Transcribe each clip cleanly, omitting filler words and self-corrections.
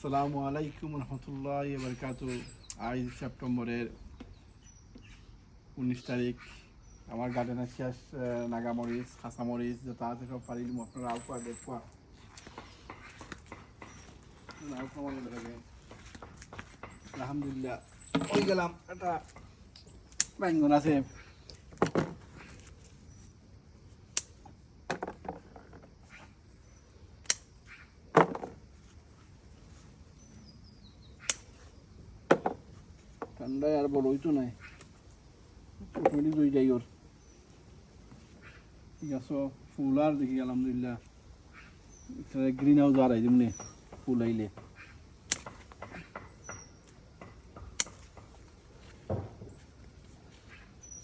আসসালামু আলাইকুম রহমতুল্লাহি ওয়া বারাকাতুহু। আজ সেপ্টেম্বরের 19 তারিখ। আমার গার্ডেনের শেষ নাগামরিচ কাঁচামরিচ যেটা আছে সব পারি আপনারা আউকা দেখবা আলহামদুলিল্লাহ ওই গেলাম একটা ব্যাঙ্গন আছে ঠান্ডায় আর বড়ই তো নাই অটোমেটিক হয়ে যাই ওর ঠিক আছে ফুল আর দেখি আলহামদুলিল্লাহ গ্রিন হাউস আর যেমনি ফুল আইলে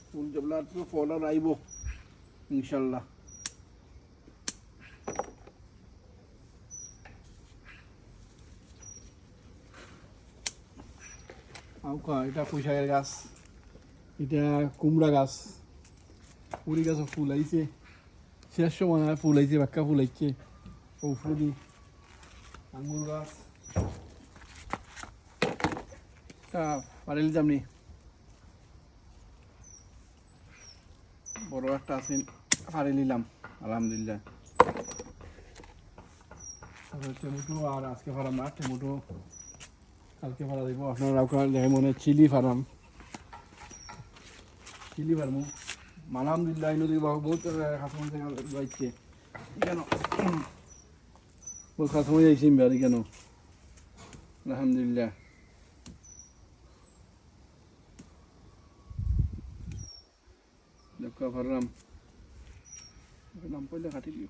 ফুল জবলা তো ফল আর আইব ইনশাল্লাহ। এটা পুঁইশাকের গাছ, এটা কুমড়া গাছ, পুরি গাছও ফুল আইছে শেষ সময় ফুল আইছে বাক্কা ফুল আইছে ফুলি আঙ্গুর গাছ পারিল যামনি বড় একটা আছে পারি নিলাম আলহামদুলিল্লাহ। টমেটো আর আজকে ফারাম না টমেটো কালকে ফারা দিব আপনারা দেখে মনে চিলি ফার্ম আলহামদুলিল্লাহ নদী বহুত কাছামো যাইছে কেন বহুত কাছামো যাইছি বাড়ি কেন আলহামদুলিল্লাহ। ফার্ম নাম পড়লে কাটি দিও।